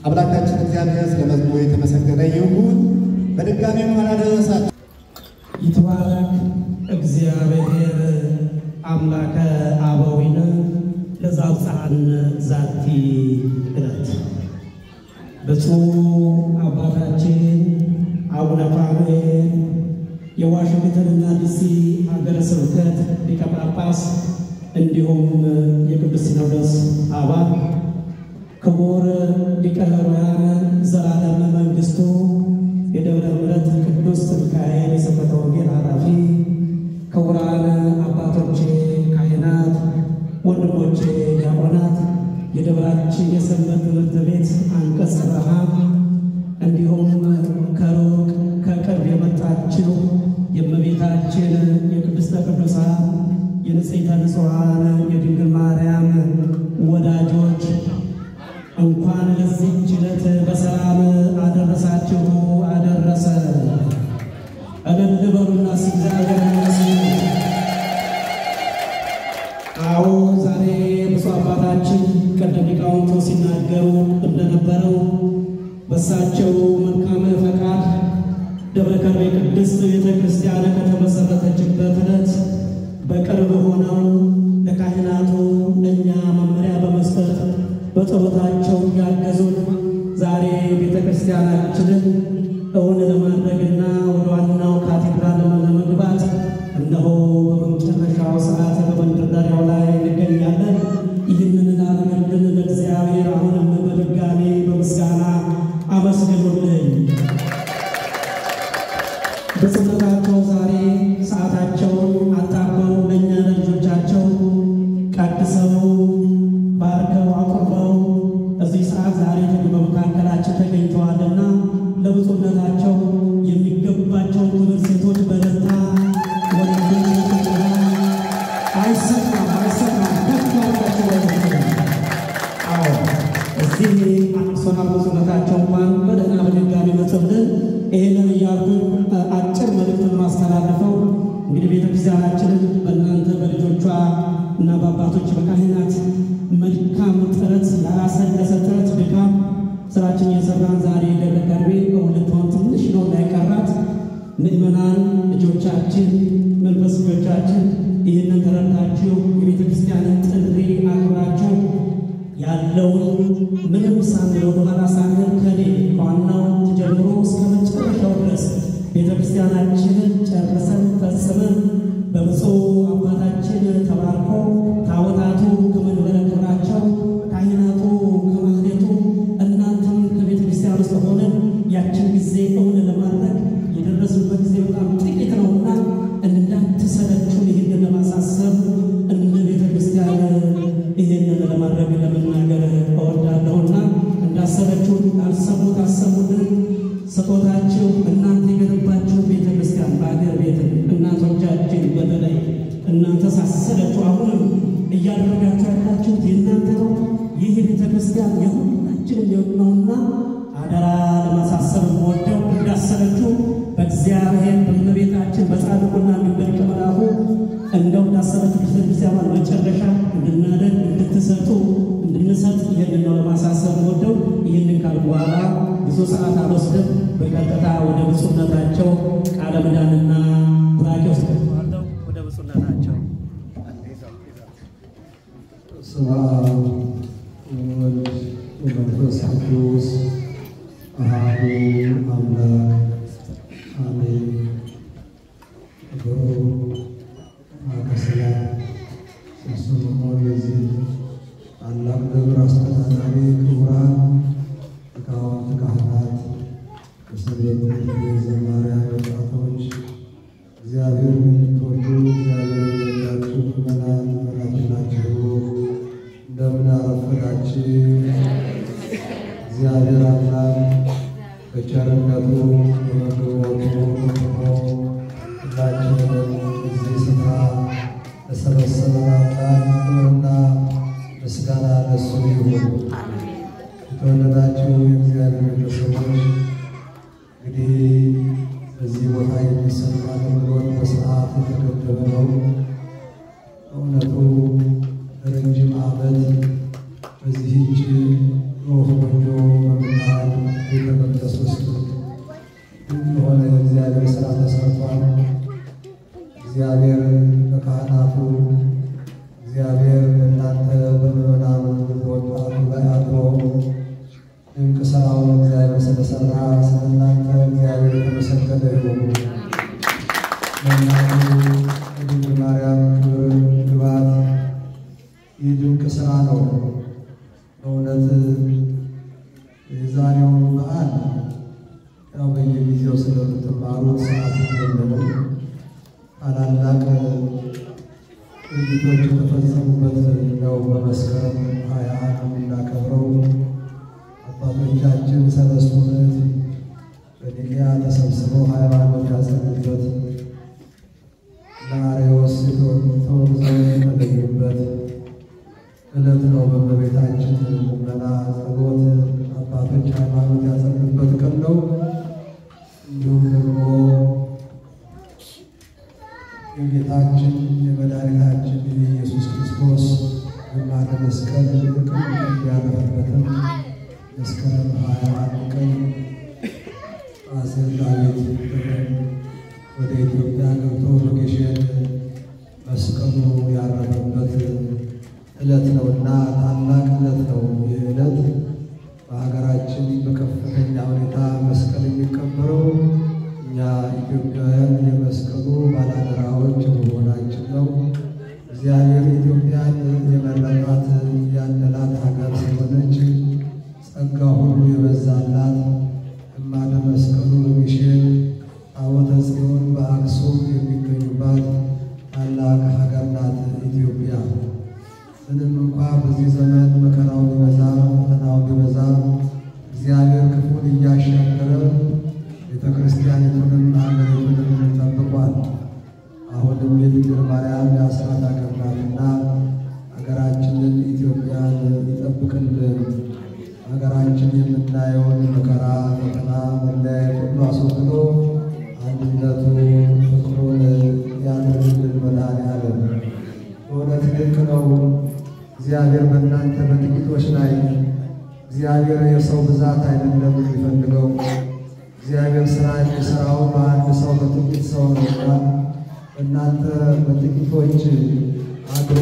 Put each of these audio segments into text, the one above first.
አምላካችን እግዚአብሔር ስለመዝሙሩ የተመሰገነ ይሁን። በድጋሚ እንኳን አደረሳችሁ። ይትባረክ እግዚአብሔር አምላከ አበዊነ ለዛብጽሐነ ዛቲ ዕለት። ብፁዕ አባታችን አቡነ ፋኑኤል የዋሽንግተንና ዲሲ ሀገረ ስብከት ሊቀ ጳጳስ እንዲሁም የቅዱስ ሲኖዶስ አባል ክቡር ሊቀ ኅሩያን ዘላለም መንግስቱ የደብረ ምሕረት ቅዱስ ሚካኤል የስብከተ ወንጌል ኃላፊ፣ ክቡራን አባቶቼ ካህናት፣ ወንድሞቼ ዲያቆናት፣ የደብራችን የሰንበት ትምህርት ቤት አንቀጸ ብርሃን እንዲሁም ከሩቅ ከቅርብ የመጣችሁ የእመቤታችን የቅድስተ ቅዱሳን የንጽሕተ ንጹሐን የድንግል ማርያም ወዳጆች እንኳን ለዚህች ዕለት በሰላም አደረሳችሁ አደረሰ። እልል በሉና እግዚአብሔር ይመስገን። አዎ ዛሬ ብፁዕ አባታችን ቀደም ሊቃውንቱ ሲናገሩ እንደነበረው በሳቸው መልካም ፈቃድ ደብረ ከርቤ ቅድስት ቤተ ክርስቲያን ከተመሰረተችበት ዕለት በቅርብ ሆነው ለካህናቱ ለእኛ መመሪያ በመስጠት በጸሎታቸው ያገዙን ዛሬ ቤተ ክርስቲያናችንን እውን ለማድረግና ወደ ዋናው ካቴድራል ለመግባት እነሆ በመጨረሻው ሰዓት በመንደርደሪያው ላይ እንገኛለን። ይህንን ላደረገልን ለእግዚአብሔር አሁንም በድጋሚ በምስጋና አመስግኑልኝ። በጽናታቸው ዛሬ ሰዓታቸውን አጣበው ለእኛ ለልጆቻቸው ቀድሰው ባርከው አቁርበው እዚህ ሰዓት ዛሬ በመካከላችን ተገኝተዋልና ለብፁዕነታቸው የሚገባቸውን ክብር ሴቶች በደስታ ወንዶች አይሰማም ከፍ ያላቸው ወይም አዎ እዚህ አንሶናል ብፁዕነታቸው እንኳን በደህና በድጋሚ መጥተውልን ይሄንን እያልኩ አጭር መልእክት ማስተላለፈው እንግዲህ ቤተክርስቲያናችንን በእናንተ በልጆቿ እና በአባቶች በካህናት መልካም ጥረት ያላሰለሰ ጥረት ድካም ስራችን የሰራን ዛሬ ደብረ ከርቤ በሁለቷን ትንሽ ነው እንዳይቀራት ምእመናን ልጆቻችን መንፈስ ልጆቻችን ይህንን ተረድታችሁ የቤተ ክርስቲያንን ጥሪ አክብራችሁ ያለውን ምንም ሳንለው በኋላ ሳንል ከኔ ከዋናው ተጀምሮ እስከ መጨረሻው ድረስ ቤተ ክርስቲያናችንን ጨርሰን ፈጽመን በብፁዕ አባታችን ተባርኮ ታቦታቱ ከመንበረ ክብራቸው ካህናቱ ከማህሌቱ እናንተም ከቤተ ክርስቲያን ውስጥ ሆነን ያችን ጊዜ እውን ለማድረግ የደረስንበት ጊዜ በጣም ጥቂት ነውና እንዳትሰለቹን ይህንን ለማሳሰብ እንደ ቤተ ክርስቲያን ይህንን ለማድረግ ለመናገር እወዳለሁና እንዳሰለቹን አልሰሙት አሰሙልን። ስጦታችሁ እናንተ የገነባችሁ ቤተ ክርስቲያን በአገር ቤት እናቶቻችን በተለይ እናንተ ሳሰለችሁ አሁንም እያደረጋችሁ ያላችሁት የእናንተ ነው። ይህ ቤተ ክርስቲያን የሁላችንም ነውና አደራ ለማሳሰብ ወደው እንዳሰለችሁ በእግዚአብሔር በእመቤታችን በጻድቁና በሊቀ መላኩ እንደው እንዳሰለችሁ ቤተ ክርስቲያን መጨረሻ እንድናደርግ እንድንሰጥ ይህንን ነው ለማሳሰብ ወደው ይህንን ካልኩ በኋላ ብዙ ሰዓት አልወስድም። በቀጥታ ወደ ብፁዕነታቸው ቃለ ምዕዳንና ቡራኬ ወስደዋለሁ። ወደ ብፁዕነታቸው ስመ አብ ወወልድ ወመንፈስ ቅዱስ አሐዱ አምላክ አሜን። ማከሰላ ስብሰባ የዚህ ታላቅ ደብር አስተዳዳሪ ክቡራን ሊቃውንት ካህናት፣ የሰንበት ዘማሪያን ወጣቶች፣ እግዚአብሔር የምትወዱ እግዚአብሔር የሚወዳችሁ ምእመናን ናችሁ። እንደምን አረፈዳችሁ? እግዚአብሔር አምላክ በቸርነቱ በመግቦቱ ሁላችንንም እዚህ ስፍራ ለሰበሰበን አምላክ ክብርና ምስጋና ለእሱ ይሁን። የተወደዳችሁ የእግዚአብሔር ቤተሰቦች እንግዲህ በዚህ ቦታ የሚሰጥ አገልግሎት በሰዓት የተገደበ ነው። እውነቱ ረጅም ዓመት በዚህች ሮህ ጎጆ በእውነት የዛሬው በዓል ያው በየጊዜው ስለምትማሩት ሰዓት እንደምንም ታላላቅ ድርጊቶች የተፈጸሙበት ነው። በመስከረም 21 የምናከብረው አባቶቻችን ሰለስቱ ምዕት በኒቅያ ተሰብስበው ሃይማኖት ያጸኑበት ለአርዮስ ተወግዘው የተለዩበት ዕለት ነው። በእመቤታችን ልመና ጸሎት አባቶች ሃይማኖት ያጸኑበት ቀን ነው። እንዲሁም ደግሞ የጌታችን የመድኃኒታችን የኢየሱስ ክርስቶስ ግማደ መስቀል ያረፈበትም መስከረም 21 ቀን አፄ ዳዊት ወደ ኢትዮጵያ ገብቶ በግሸን መስቀሉ ያረፈበት ዕለት ነውና ታላቅ ዕለት ነው። ይህ ዕለት በሀገራችን በከፍተኛ ሁኔታ መስቀል የሚከበረው እኛ ኢትዮጵያውያን የመስቀሉ ባላደራዎች መሆናችን ነው። እግዚአብሔር ኢትዮጵያን የመረጣት ያደላት ሀገር ስለሆነች ጸጋ ሁሉ የበዛላት ግማደ መስቀሉ በግሸን ታቦተ ጽዮን በአክሱም የሚገኙባት ታላቅ ሀገር ናት ኢትዮጵያ። ምንም እንኳ በዚህ ዘመን መከራው ቢበዛ ፈተናው ቢበዛ እግዚአብሔር ክፉን እያሻገረ ቤተ ክርስቲያኒቱንም ሀገሪቱንም ጠብቋል። አሁንም የድንግል ማርያም የአስራት ሀገር ናትና ሀገራችንን ኢትዮጵያን ይጠብቅልን። ሀገራችን የምናየውን መከራ ፈተና መለያየት ሁሉ አስወግዶ አንድነቱ ፍቅሩን ያድርግልን መድኃኔዓለም። በእውነት ድንቅ ነው እግዚአብሔር በእናንተ በጥቂቶች ላይ። እግዚአብሔር የሰው ብዛት አይደለም የሚፈልገው። እግዚአብሔር ስራ የሚሰራው በአንድ ሰው በጥቂት ሰው ነውና እናንተ በጥቂቶች አድሮ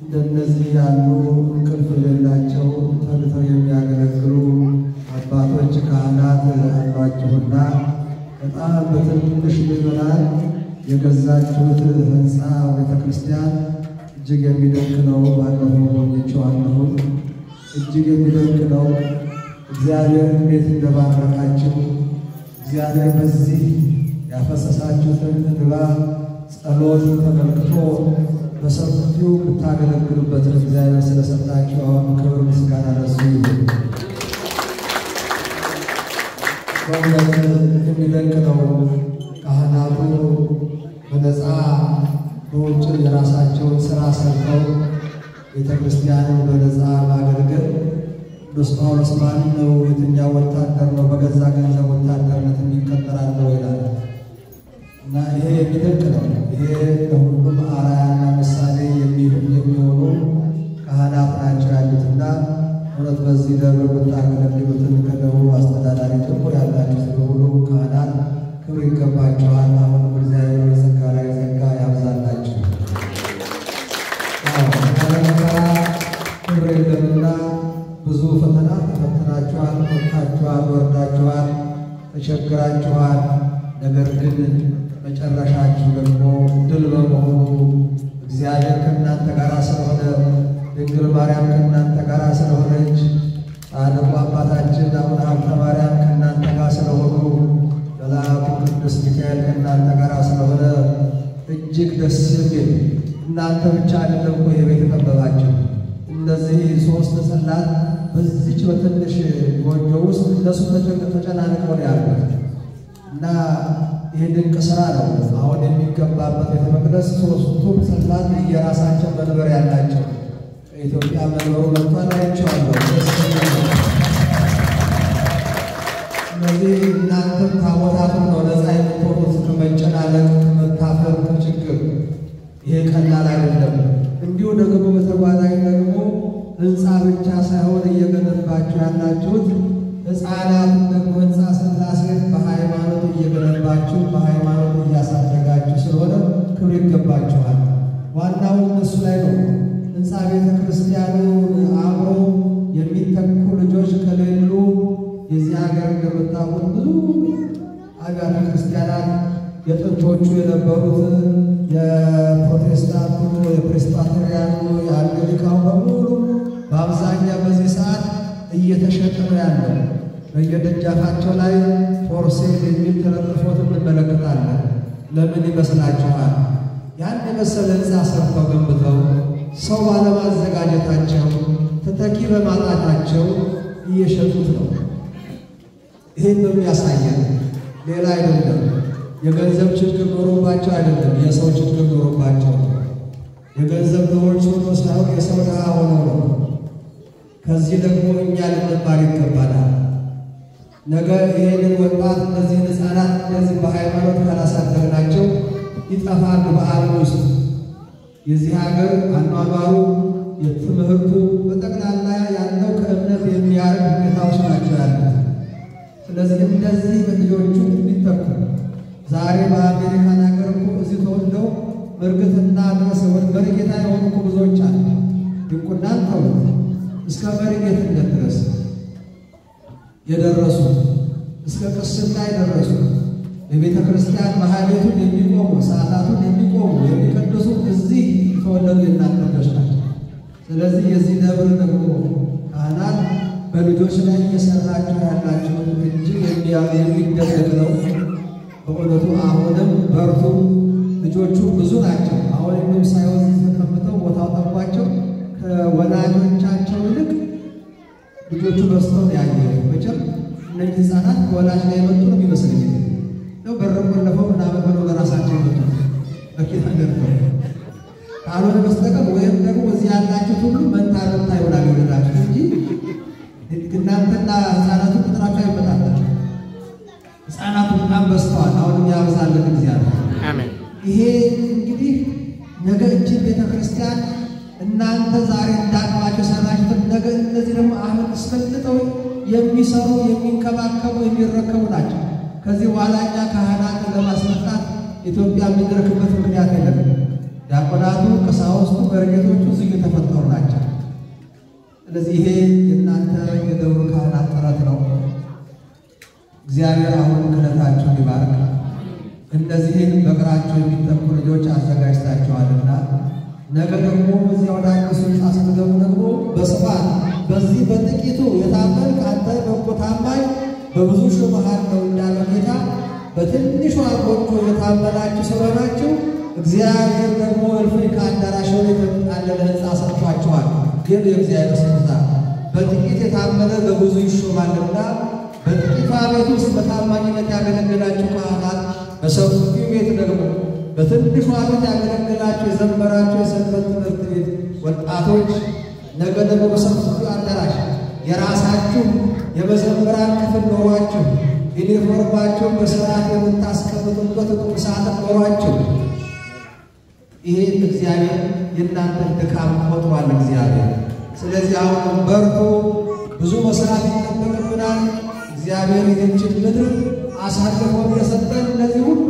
እንደነዚህ ያሉ እንቅልፍ የሌላቸው ተግተው የሚያገለግሉ አባቶች ካህናት አሏችሁና በጣም በትንሽ ምዕመናን የገዛችሁት ሕንፃ ቤተ ክርስቲያን እጅግ የሚደንቅ ነው። ባለፈው ጎብኝቼዋለሁ። እጅግ የሚደንቅ ነው። እግዚአብሔር እንዴት እንደባረካችሁ እግዚአብሔር በዚህ ያፈሰሳችሁትን እንባ ጸሎት ተመልክቶ በሰፊው የምታገለግሉበትን እግዚአብሔር ስለሰጣችሁ አሁን ክብር ምስጋና ለእሱ ይሁን። በእውነት የሚደንቅ ነው። ካህናቱ በነፃ በውጭ የራሳቸውን ስራ ሰርተው ቤተ ክርስቲያንን በነፃ ማገልገል። ቅዱስ ጳውሎስ ማን ነው የትኛው ወታደር ነው በገዛ ገንዘብ ወታደርነት የሚቀጠራል ይላል። እና ይሄ የሚደንቅ ነው። ይሄ ለሁሉም አርአያና ምሳሌ የሚሆኑ ካህናት ናቸው ያሉትና እውነት በዚህ ደብር ብታገለግሉትን ከደቡብ አስተዳዳሪ ጀምሮ ያላችሁት በሙሉ ካህናት ክብር ይገባችኋል። አሁንም እግዚአብሔር የጸጋ ላይ ጸጋ ያብዛላችሁ። ያለመከራ ክብር የለምና ብዙ ፈተና ተፈትናችኋል፣ ወጥታችኋል፣ ወርዳችኋል፣ ተቸግራችኋል። ነገር ግን መጨረሻችሁ ደግሞ ድል በመሆኑ እግዚአብሔር ከእናንተ ጋር ስለሆነ ድንግል ማርያም ከእናንተ ጋር ስለሆነች ጻድቁ አባታችን አቡነ ሀብተ ማርያም ከእናንተ ጋር ስለሆኑ መልአኩ ቅዱስ ሚካኤል ከእናንተ ጋር ስለሆነ እጅግ ደስ የሚል እናንተ ብቻ አይደለም እኮ የቤት ጠበባችሁ። እነዚህ ሶስት ጽላት በዚች በትንሽ ጎጆ ውስጥ እነሱ ተጨናንቀው ነው ያሉት እና ይህ ድንቅ ስራ ነው። አሁን የሚገባበት ቤተ መቅደስ ሶስቱም ጽላት የራሳቸው መንበር ያላቸው ከኢትዮጵያ መንበሩ መጥቷል አይቼዋለሁ። እነዚህ እናንተም ታቦታቱን ነው ነፃ የምትወጡት ከመጨናነቅ ከመታፈር ከችግር። ይሄ ቀላል አይደለም። እንዲሁ ደግሞ በተጓዳኝ ደግሞ ሕንፃ ብቻ ሳይሆን እየገነባችሁ ያላችሁት ሕፃናት ደግሞ ሕንፃ ሥላሴን በሃይማኖት እየገነባችሁ በሃይማኖት እያሳደጋችሁ ስለሆነ ክብር ይገባችኋል። ዋናው እሱ ላይ ነው። ሕንፃ ቤተ ክርስቲያኑን አብሮ የሚተኩ ልጆች ከሌሉ የዚህ ሀገር እንደምታውቁት ብዙ አብያተ ክርስቲያናት የጥንቶቹ የነበሩት የፕሮቴስታንቱ፣ የፕሬስቢተሪያኑ፣ የአንግሊካኑ በሙሉ በአብዛኛው በዚህ ሰዓት እየተሸጠ ነው ያለው። በየደጃፋቸው ላይ ፎርሴል የሚል ተለጥፎት እንመለከታለን። ለምን ይመስላችኋል? ያን የመሰለ ሕንፃ ሰርተው ገንብተው ሰው ባለማዘጋጀታቸው ተተኪ በማጣታቸው እየሸጡት ነው። ይህን ነው የሚያሳየን፣ ሌላ አይደለም። የገንዘብ ችግር ኖሮባቸው አይደለም፣ የሰው ችግር ኖሮባቸው ነው። የገንዘብ ድሆች ሆኖ ሳይሆን የሰው ድሃ ሆነው ነው። ከዚህ ደግሞ እኛ ልንማር ይገባናል። ነገ ይህንን ወጣት እነዚህን ሕፃናት እንደዚህ በሃይማኖት ካላሳደግናቸው ይጠፋሉ በዓለም ውስጥ። የዚህ ሀገር አኗኗሩ፣ የትምህርቱ በጠቅላላ ያለው ከእምነት የሚያርቅ ሁኔታዎች ናቸው ያሉት። ስለዚህ እንደዚህ ልጆቹ የሚተኩ ዛሬ በአሜሪካን ሀገር እኮ እዚህ ተወልደው በእርግጥና ድረስ መሪጌታ የሆኑ እኮ ብዙዎች አሉ። ድቁናን ተውት እስከ መሪጌትነት ድረስ የደረሱ እስከ ቅስና የደረሱ የቤተ ክርስቲያን ማህሌቱን የሚቆሙ ሰዓታቱን የሚቆሙ የሚቀድሱ እዚህ የተወለዱ የእናንተ ልጆች ናቸው። ስለዚህ የዚህ ደብር ደግሞ ካህናት በልጆች ላይ እየሰራችሁ ያላችሁ እጅግ የሚደረግ ነው። በእውነቱ አሁንም በርቱ። ልጆቹ ብዙ ናቸው። አሁን እንደው ሳይሆን ተቀምጠው ቦታው ጠቧቸው ከወላጆቻቸው ይልቅ ልጆቹ በስተው ያየው። መቼም እነዚህ ሕፃናት ከወላጅ ላይ የመጡ ነው የሚመስለኝ ነው። በር ቆልፈው ምናምን ብለው ለራሳቸው ይመጡ በኪታ ገርተው ካልሆነ በስተቀር ወይም ደግሞ እዚህ ያላችሁት ሁሉ መንታ ይሆናል ይወለዳችሁ እንጂ እናንተና ሕፃናቱ ቁጥራቸው አይመጣጣም። ሕፃናቱ በጣም በዝተዋል። አሁንም ያበዛልን እግዚአብሔር አሜን። ይሄ እንግዲህ ነገ እጅግ ቤተ ክርስቲያን እናንተ ዛሬ እንዳቅማቸው ሰራችሁት፣ ነገ እነዚህ ደግሞ አሁን አስፈልጠው የሚሰሩ የሚንከባከቡ የሚረከቡ ናቸው። ከዚህ በኋላ እኛ ካህናትን ለማስመጣት ኢትዮጵያ የሚደረክበት ምክንያት የለም። ዲያቆናቱ፣ ቀሳውስቱ፣ መሪጌቶቹ እዚህ የተፈጠሩ ናቸው። ስለዚህ ይሄ የእናንተ የደብሩ ካህናት ጥረት ነው። እግዚአብሔር አሁን ክህነታችሁን ይባርክ። እነዚህን በእግራቸው የሚጠቁ ልጆች አዘጋጅታችኋልና ነገ ደግሞ እዚያ ወደ አዲሱ ሕንፃ ስትገቡ ደግሞ በስፋት በዚህ በጥቂቱ የታመንክ አንተ በጎ ታማኝ በብዙ ሺህ መሃል ነው እንዳለ ጌታ በትንሿ ጎጆ የታመናችሁ ስለሆናችሁ እግዚአብሔር ደግሞ እልፍኝ ከአዳራሽ ወደ የተጣለለ ሕንፃ ሰጥቷችኋል። ግን የእግዚአብሔር ስጦታ በጥቂት የታመነ በብዙ ይሾማልና በጥቂቷ ቤት ውስጥ በታማኝነት ያገለገላችሁ ካህናት በሰፊው ቤት ደግሞ በትንሿ ቤት ያገለገላችሁ የዘመራችሁ የሰንበት ትምህርት ቤት ወጣቶች ነገ ደግሞ በሰፊው አዳራሽ የራሳችሁ የመዘምራን ክፍል ኖሯችሁ ዩኒፎርማችሁን በስርዓት የምታስቀምጡበት ቁም ሳጥን ኖሯችሁ ይሄ እግዚአብሔር የእናንተን ድካም ቆጥሯል እግዚአብሔር። ስለዚህ አሁን በርቱ፣ ብዙ መስራት ይጠበቅብናል። እግዚአብሔር ይህችን ምድር አሳልፎ የሰጠን እነዚህ ሁሉ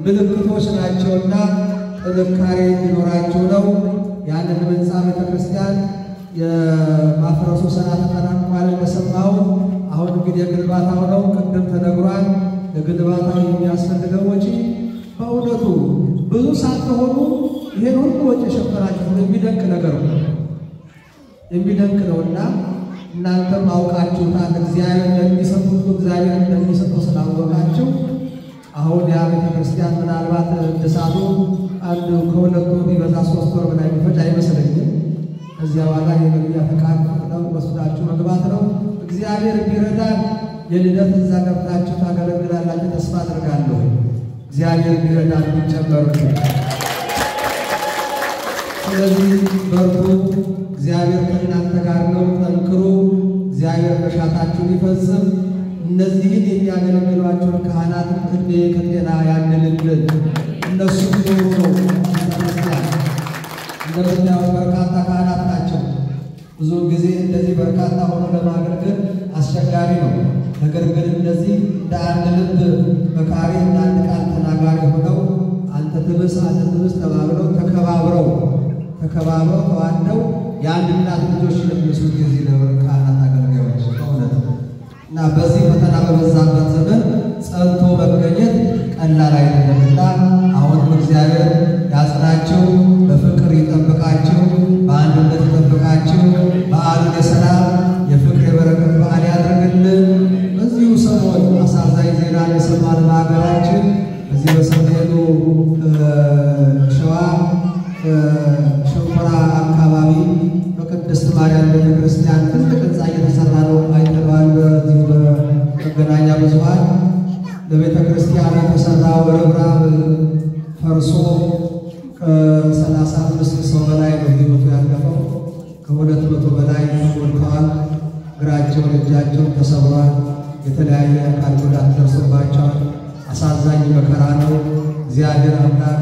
ምልክቶች ናቸውና ጥንካሬ እንዲኖራቸው ነው። ያንን ሕንፃ ቤተ ክርስቲያን የማፍረሱ ስራ ተጠናቋል እንደሰማሁ። አሁን እንግዲህ የግንባታው ነው። ቅድም ተነግሯል። ለግንባታው የሚያስፈልገው ወጪ በእውነቱ ብዙ ሳትሆኑ ይሄን ሁሉ ወጪ የሸፈናችሁ የሚደንቅ ነገር ነው፣ የሚደንቅ ነውና እናንተም አውቃችሁታል። እግዚአብሔር እንደሚሰጡት እግዚአብሔር እንደሚሰጠው ስላወቃችሁ አሁን ያ ቤተ ክርስቲያን ምናልባት እድሳቱ አንድ ከሁለት ወር ቢበዛ 3 ወር በላይ ቢፈጅ አይመስለኝም። ከዚያ በኋላ የመግቢያ ፈቃድ ነው ወስዳችሁ መግባት ነው። እግዚአብሔር ቢረዳን የልደት እዛ ገብታችሁ ታገለግላላችሁ ተስፋ አድርጋለሁ። እግዚአብሔር ቢረዳን ቢጨመሩ። ስለዚህ በርቱ፣ እግዚአብሔር ከእናንተ ጋር ነው። ጠንክሩ፣ እግዚአብሔር መሻታችሁን ይፈጽም። እነዚህን የሚያገለግሏቸውን ካህናትን ዕድሜ ከጤና ያድልልን። እነሱ ኖሩ ነው ቤተክርስቲያን። እንደምታዩት በርካታ ካህናት ናቸው። ብዙ ጊዜ እንደዚህ በርካታ ሆኖ ለማገልገል አስቸጋሪ ነው። ነገር ግን እነዚህ እንደ አንድ ልብ መካሪ እንደ አንድ ቃል ተናጋሪ ሆነው አንተ ትብስ አንተ ትብስ ተባብለው ተከባብረው ተዋደው የአንድ እናት ልጆች ለሚመስሉ የዚህ ደብር ካህናት አገልጋዮች በእውነት እና በዚህ ፈተና በበዛበት ዘመን ጸንቶ መገኘት ቀላል አይደለምና አሁንም እግዚአብሔር ያጽናችሁ፣ በፍቅር ይጠብቃችሁ፣ በአንድነት ይጠብቃችሁ። በዓሉ ክርስቲያን ትልቅ ሕንፃ እየተሰራ ነው አይተባል። በዚህ በመገናኛ ብዙኃን ለቤተ ክርስቲያን የተሰራው ርብራብ ፈርሶ ከ35 ሰው በላይ ነው ሕይወቱ ያለፈው። ከ200 በላይ ወድቀዋል። እግራቸውን እጃቸውን ተሰብሯል። የተለያየ አካል ጉዳት ደርሶባቸዋል። አሳዛኝ መከራ ነው። እግዚአብሔር አምላክ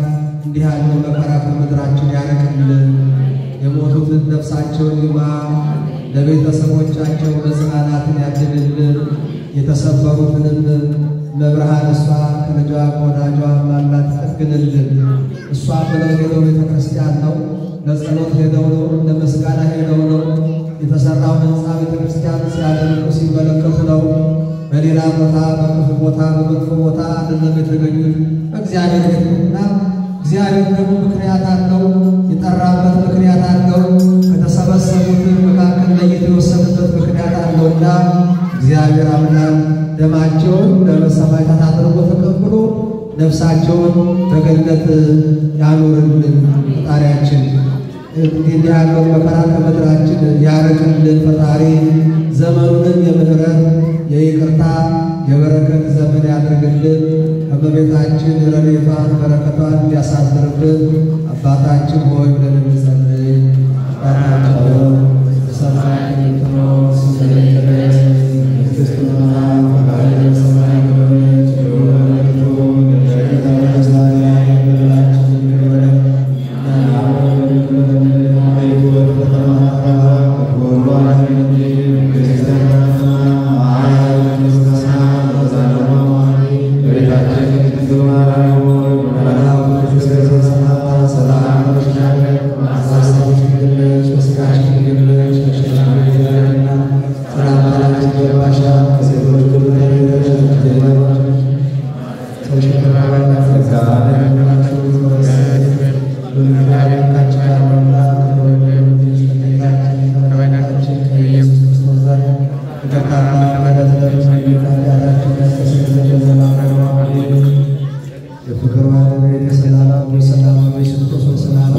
እንዲህ ያለው መከራ ከምድራችን ያርቅልን። የሞቱትን ነፍሳቸውን ይማር። ለቤተሰቦቻቸው መጽናናትን ያድልልን። የተሰበሩትንም መብርሃን እሷ ከልጇ ከወዳጇ ማላት ትጠግንልን። እሷ ብለው ሄደው ቤተ ክርስቲያን ነው፣ ለጸሎት ሄደው ነው፣ ለምስጋና ሄደው ነው። የተሰራውን ሕንፃ ቤተ ክርስቲያን ሲያደርጉ ሲመለከቱ ነው። በሌላ ቦታ በክፉ ቦታ በመጥፎ ቦታ አይደለም የተገኙት፣ በእግዚአብሔር ቤት ነውና እግዚአብሔር ደግሞ ምክንያት አለው፣ የጠራበት ምክንያት አለው። ከተሰበሰቡት መካከል ለይቶ የወሰነበት ምክንያት አለውና እግዚአብሔር አምላክ ደማቸውን ለሰማዕታት አድርጎ ተቀብሎ ነፍሳቸውን በገነት ያኑርልን። ፈጣሪያችን እንዲህ ያለው መከራ ከምድራችን ያርቅልን። ፈጣሪ ዘመኑንም የምህረት የይቅርታ የበረከት ዘመን ያድርግልን። እመቤታችን ረድኤቷን በረከቷን እንዲያሳድርብን አባታችን ሆይ ብለን እንጸልይ። አባታችን በሰማይ የምትኖር ስምህ ይቀደስ፣ መንግሥትህ ትምጣ፣ ፈቃድህ በሰማይ እንደሆነች እንዲሁ በምድር ትሁን። በደላችንን ይቅር በለን እኛም የምንበድል አቤቱ፣ ወደ ፈተና አታግባን ከክፉ ሁሉ አድነን እንጂ መንግሥት ያንተ ናትና፣ ኃይል፣ ምስጋና ለዘላለሙ አሜን። እመቤታችን ቅድስት ማርያም ሆይ በመልአኩ ቅዱስ ገብርኤል ሰላምታ ሰላም እልሻለሁ። በሐሳብሽ ድንግል ነሽ፣ በሥጋሽ ድንግል ነሽ። አሸናፊ እግዚአብሔር እናት ሰላምታ ላንቺ ይገባሻል። ከሴቶች ሁሉ ተለይተሽ አንቺ የተባረክሽ ነሽ። ሰዎች የተባረከ እግዚአብሔር እናትሽ እግዚአብሔር ካንቺ ጋር ነውና ከተወደደው ከጌታችን ከመድኃኒታችን ከኢየሱስ ክርስቶስ ዘንድ ይቅርታና ምሕረት ለምንልን ኃጢአታችንን ያስተሰርይልን ለዘላለሙ አሜን። የፍቅር ባለቤት የሰላም አምላክ ሰላም ኢየሱስ ክርስቶስ ሰላም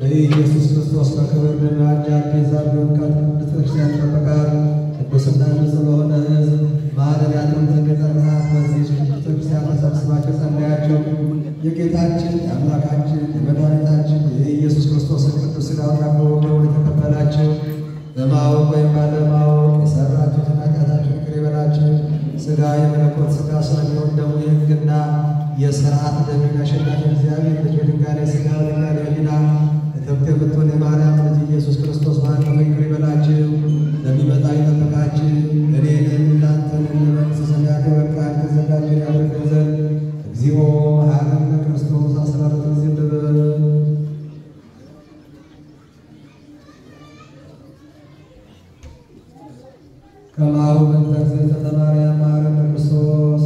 ኢየሱስ ክርስቶስ በክብር ለማዳን ቤዛ ቢሆን ከቅድስት ክርስቲያን ጠበቃት። ቅዱስና ንጹሕ ለሆነ ሕዝብ ማደሪያ ትሆን ዘንድ የጠራሃት በዚህ ቅድስት ክርስቲያን ተሰብስባችሁ ጸለያችሁ። የጌታችን የአምላካችን የመድኃኒታችን የኢየሱስ ክርስቶስን ቅዱስ ሥጋውንና ክቡሩን የተቀበላችሁ በማወቅ ወይም ባለማወቅ የሠራችሁትን ኃጢአታችሁን ይቅር ይበላችሁ። ሥጋ የመለኮት ሥጋ ስለሚሆን ደግሞ የሕግና የሥርዓት ደምን አሸናፊ እግዚአብሔር ልጅ በድንጋሌ ሥጋ በድንጋሌ ሕሊና እትብት የምትሆን የማርያም ልጅ ኢየሱስ ክርስቶስ ባለፈው ይቅር ይበላችሁ፣ ለሚመጣ ይጠብቃችሁ። እኔንም እናንተንም ለመንግሥተ ሰማያት የበቃን ተዘጋጀን ያደርገን ዘንድ እግዚኦ መሐረነ ክርስቶስ 14 ጊዜ እንበል። ከማሁ በእንተ እግዝእትነ ማርያም መሐረነ ክርስቶስ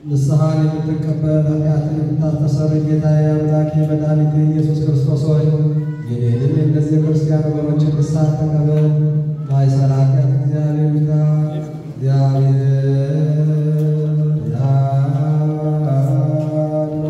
ንስሐን የምትቀበል ኃጢአትን የምታስተሰርይ ጌታዬ አምላኬ መድኃኒቴ ኢየሱስ ክርስቶስ ሆይ የኔንም የእነዚህ ክርስቲያን ወገኖችን ንስሐ ተቀበል። ማይሰራ ኃጢአት እግዚአብሔር ይፍታ። እግዚአብሔር ያድኅኖ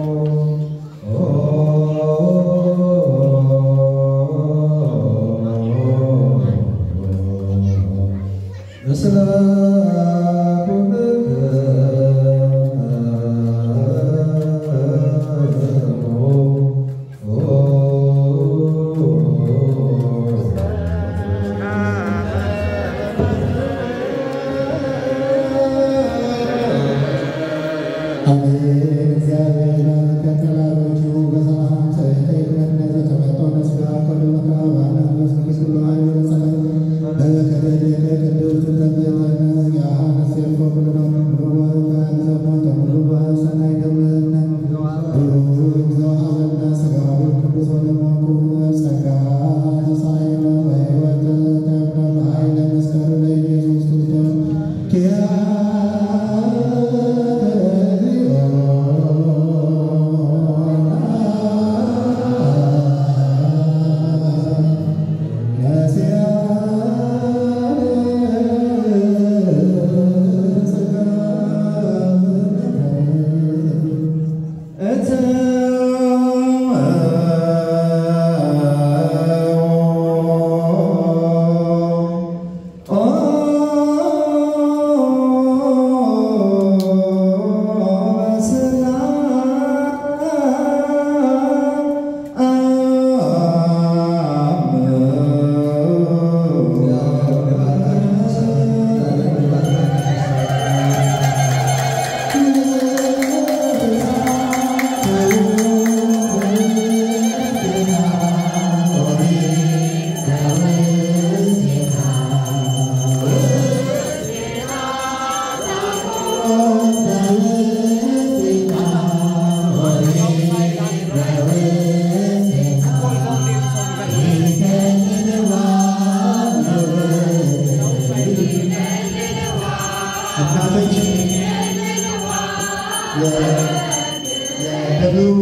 እናቶች የደቡብ